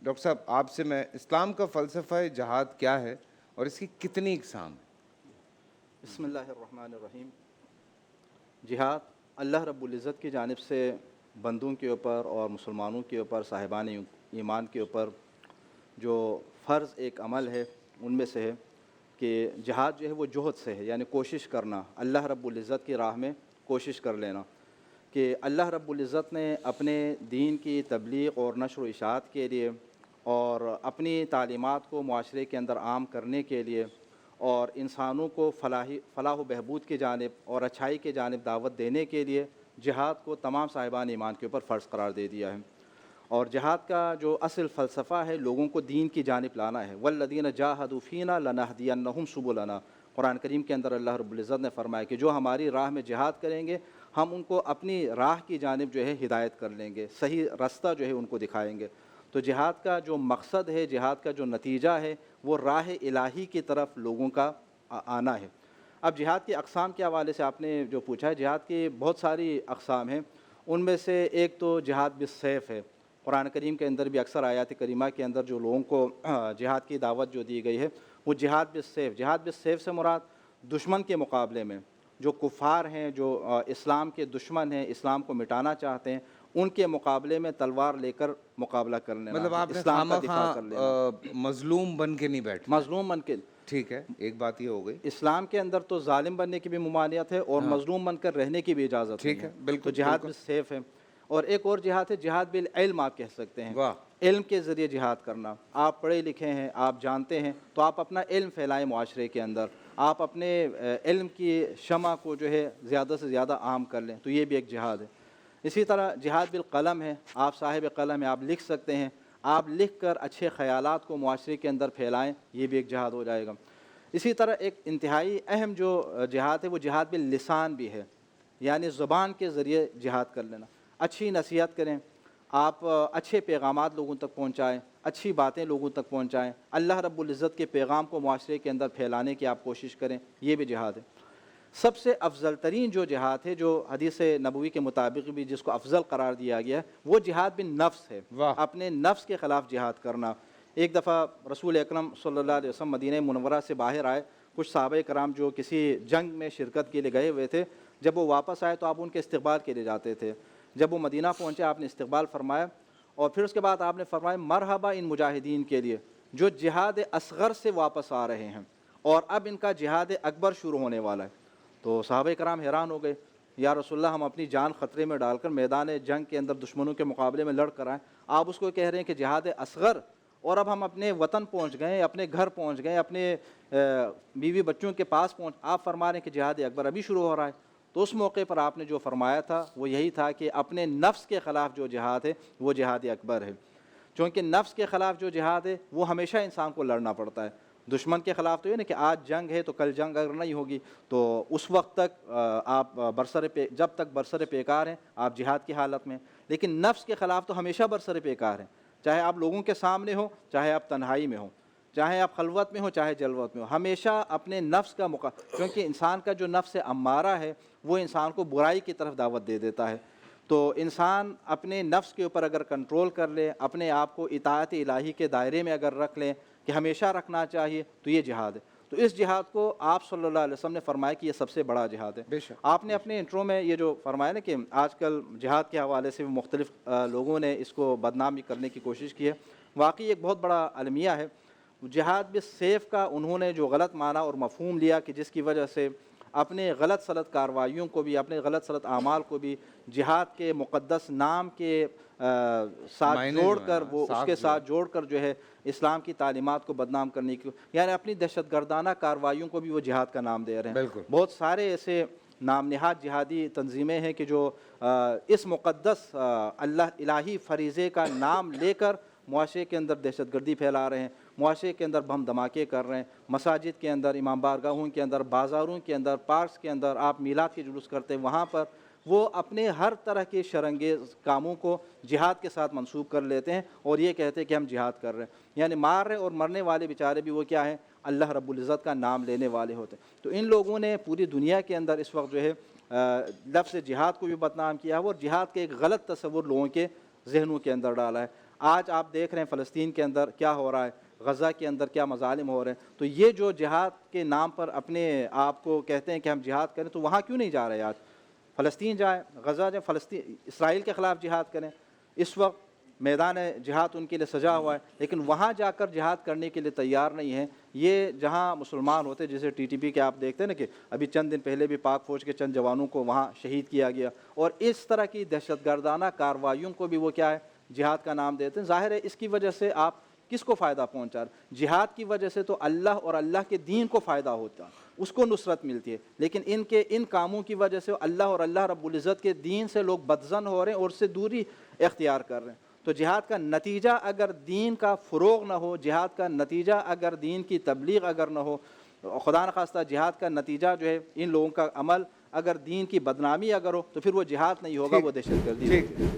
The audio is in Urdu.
ڈاکٹر صاحب آپ سے میں اسلام کا فلسفہ جہاد کیا ہے اور اس کی کتنی اقسام ہے؟ بسم اللہ الرحمن الرحیم۔ جہاد اللہ رب العزت کی جانب سے بندوں کے اوپر اور مسلمانوں کے اوپر، صاحبان ایمان کے اوپر جو فرض ایک عمل ہے ان میں سے ہے کہ جہاد جو ہے وہ جہد سے ہے، یعنی کوشش کرنا، اللہ رب العزت کی راہ میں کوشش کر لینا کہ اللہ رب العزت نے اپنے دین کی تبلیغ اور نشر و اشاعت کے لیے اور اپنی تعلیمات کو معاشرے کے اندر عام کرنے کے لیے اور انسانوں کو فلاح و بہبود کی جانب اور اچھائی کی جانب دعوت دینے کے لیے جہاد کو تمام صاحبان ایمان کے اوپر فرض قرار دے دیا ہے۔ اور جہاد کا جو اصل فلسفہ ہے لوگوں کو دین کی جانب لانا ہے۔ والذین جاہدوا فینا لنہدینہم سبلنا، قرآن کریم کے اندر اللہ رب العزت نے فرمایا کہ جو ہماری راہ میں جہاد کریں گے ہم ان کو اپنی راہ کی جانب جو ہے ہدایت کر لیں گے، صحیح راستہ جو ہے ان کو دکھائیں گے۔ تو جہاد کا جو مقصد ہے، جہاد کا جو نتیجہ ہے وہ راہ الہی کی طرف لوگوں کا آنا ہے۔ اب جہاد کی اقسام کے حوالے سے آپ نے جو پوچھا ہے، جہاد کی بہت ساری اقسام ہیں، ان میں سے ایک تو جہاد بالسیف ہے۔ قرآن کریم کے اندر بھی اکثر آیات کریمہ کے اندر جو لوگوں کو جہاد کی دعوت جو دی گئی ہے وہ جہاد بالسیف۔ جہاد بالسیف سے مراد دشمن کے مقابلے میں جو کفار ہیں، جو اسلام کے دشمن ہیں، اسلام کو مٹانا چاہتے ہیں، ان کے مقابلے میں تلوار لے کر مقابلہ کر لینا، مطلب آپ نے اسلام کا دفاع کر لینا، مظلوم بن کے نہیں بیٹھنا۔ مظلوم بن کے۔ ٹھیک ہے، ایک بات یہ ہو گئی۔ اسلام کے اندر تو ظالم بننے کی بھی ممانعت ہے اور مظلوم بن کر رہنے کی بھی اجازت نہیں ٹھیک ہے، بالکل، تو جہاد بالسیف ہے۔ اور ایک اور جہاد ہے جہاد بالعلم، آپ کہہ سکتے ہیں، علم کے ذریعے جہاد کرنا۔ آپ پڑھے لکھے ہیں، آپ جانتے ہیں، تو آپ اپنا علم پھیلائیں معاشرے کے اندر، آپ اپنے علم کی شمع کو جو ہے زیادہ سے زیادہ عام کر لیں، تو یہ بھی ایک جہاد ہے۔ اسی طرح جہاد بالقلم ہے، آپ صاحب قلم ہیں، آپ لکھ سکتے ہیں، آپ لکھ کر اچھے خیالات کو معاشرے کے اندر پھیلائیں، یہ بھی ایک جہاد ہو جائے گا۔ اسی طرح ایک انتہائی اہم جو جہاد ہے وہ جہاد باللسان بھی ہے، یعنی زبان کے ذریعے جہاد کر لینا۔ اچھی نصیحت کریں، آپ اچھے پیغامات لوگوں تک پہنچائیں، اچھی باتیں لوگوں تک پہنچائیں، اللہ رب العزت کے پیغام کو معاشرے کے اندر پھیلانے کی آپ کوشش کریں، یہ بھی جہاد ہے۔ سب سے افضل ترین جو جہاد ہے، جو حدیث نبوی کے مطابق بھی جس کو افضل قرار دیا گیا ہے، وہ جہاد بالنفس ہے، اپنے نفس کے خلاف جہاد کرنا۔ ایک دفعہ رسول اکرم صلی اللہ علیہ وسلم مدینہ منورہ سے باہر آئے، کچھ صحابہ کرام جو کسی جنگ میں شرکت کے لیے گئے ہوئے تھے، جب وہ واپس آئے تو آپ ان کے استقبال کے لیے جاتے تھے۔ جب وہ مدینہ پہنچے آپ نے استقبال فرمایا، اور پھر اس کے بعد آپ نے فرمایا مرحبا ان مجاہدین کے لیے جو جہاد اصغر سے واپس آ رہے ہیں اور اب ان کا جہاد اکبر شروع ہونے والا ہے۔ تو صحابہ کرام حیران ہو گئے، یا رسول اللہ ہم اپنی جان خطرے میں ڈال کر میدان جنگ کے اندر دشمنوں کے مقابلے میں لڑ کر آئیں، آپ اس کو کہہ رہے ہیں کہ جہاد اصغر، اور اب ہم اپنے وطن پہنچ گئے، اپنے گھر پہنچ گئے، اپنے بیوی بچوں کے پاس پہنچ، آپ فرما رہے ہیں کہ جہاد اکبر ابھی شروع ہو رہا ہے۔ تو اس موقع پر آپ نے جو فرمایا تھا وہ یہی تھا کہ اپنے نفس کے خلاف جو جہاد ہے وہ جہاد اکبر ہے، چونکہ نفس کے خلاف جو جہاد ہے وہ ہمیشہ انسان کو لڑنا پڑتا ہے۔ دشمن کے خلاف تو یہ نا کہ آج جنگ ہے تو کل جنگ اگر نہیں ہوگی تو اس وقت تک آپ جب تک برسر پیکار ہیں آپ جہاد کی حالت میں، لیکن نفس کے خلاف تو ہمیشہ برسر پیکار ہیں، چاہے آپ لوگوں کے سامنے ہو، چاہے آپ تنہائی میں ہو، چاہے آپ خلوت میں ہو، چاہے جلوت میں ہو، ہمیشہ اپنے نفس کا کیونکہ انسان کا جو نفس امارہ ہے وہ انسان کو برائی کی طرف دعوت دے دیتا ہے۔ تو انسان اپنے نفس کے اوپر اگر کنٹرول کر لے، اپنے آپ کو اطاعت الہی کے دائرے میں اگر رکھ لیں کہ ہمیشہ رکھنا چاہیے، تو یہ جہاد ہے۔ تو اس جہاد کو آپ صلی اللہ علیہ وسلم نے فرمایا کہ یہ سب سے بڑا جہاد ہے۔ آپ نے اپنے انٹرو میں یہ جو فرمایا نا کہ آج کل جہاد کے حوالے سے مختلف لوگوں نے اس کو بدنام کرنے کی کوشش کی ہے، واقعی ایک بہت بڑا المیہ ہے۔ جہاد بالسیف کا انہوں نے جو غلط معنی اور مفہوم لیا کہ جس کی وجہ سے اپنے غلط سلط کارروائیوں کو بھی، اپنے غلط سلط اعمال کو بھی جہاد کے مقدس نام کے ساتھ جوڑ کر، وہ اس کے ساتھ جوڑ کر جو ہے اسلام کی تعلیمات کو بدنام کرنے کی، یعنی اپنی دہشت گردانہ کارروائیوں کو بھی وہ جہاد کا نام دے رہے ہیں۔ بہت سارے ایسے نام نہاد جہادی تنظیمیں ہیں کہ جو اس مقدس اللہ الہی فریضے کا نام لے کر معاشرے کے اندر دہشت گردی پھیلا رہے ہیں، معاشرے کے اندر بم دھماکے کر رہے ہیں، مساجد کے اندر، امام بارگاہوں کے اندر، بازاروں کے اندر، پارکس کے اندر آپ میلاد کے جلوس کرتے ہیں، وہاں پر وہ اپنے ہر طرح کے شرانگیز کاموں کو جہاد کے ساتھ منسوب کر لیتے ہیں اور یہ کہتے ہیں کہ ہم جہاد کر رہے ہیں، یعنی مار رہے اور مرنے والے بیچارے بھی وہ کیا ہیں، اللہ رب العزت کا نام لینے والے ہوتے ہیں۔ تو ان لوگوں نے پوری دنیا کے اندر اس وقت جو ہے لفظ جہاد کو بھی بدنام کیا ہے اور جہاد کے ایک غلط تصور لوگوں کے ذہنوں کے اندر ڈالا ہے۔ آج آپ دیکھ رہے ہیں فلسطین کے اندر کیا ہو رہا ہے، غزہ کے اندر کیا مظالم ہو رہے ہیں، تو یہ جو جہاد کے نام پر اپنے آپ کو کہتے ہیں کہ ہم جہاد کریں، تو وہاں کیوں نہیں جا رہے آج؟ فلسطین جائیں، غزہ جائیں، فلسطین اسرائیل کے خلاف جہاد کریں. اس وقت میدان جہاد ان کے لیے سجا ہوا ہے، لیکن وہاں جا کر جہاد کرنے کے لیے تیار نہیں ہیں. یہ جہاں مسلمان ہوتے، جیسے ٹی ٹی پی کے آپ دیکھتے ہیں نا کہ ابھی چند دن پہلے بھی پاک فوج کے چند جوانوں کو وہاں شہید کیا گیا، اور اس طرح کی دہشت گردانہ کارروائیوں کو بھی وہ کیا ہے، جہاد کا نام دیتے ہیں. ظاہر ہے اس کی وجہ سے آپ کس کو فائدہ پہنچا رہے ہیں؟ جہاد کی وجہ سے تو اللہ اور اللہ کے دین کو فائدہ ہوتا ہے، اس کو نصرت ملتی ہے، لیکن ان کاموں کی وجہ سے اللہ اور اللہ رب العزت کے دین سے لوگ بدظن ہو رہے ہیں اور اس سے دوری اختیار کر رہے ہیں. تو جہاد کا نتیجہ اگر دین کا فروغ نہ ہو، جہاد کا نتیجہ اگر دین کی تبلیغ اگر نہ ہو، خدا نخواستہ جہاد کا نتیجہ جو ہے ان لوگوں کا عمل اگر دین کی بدنامی اگر ہو، تو پھر وہ جہاد نہیں ہوگا، وہ دہشت گردی ہوگی.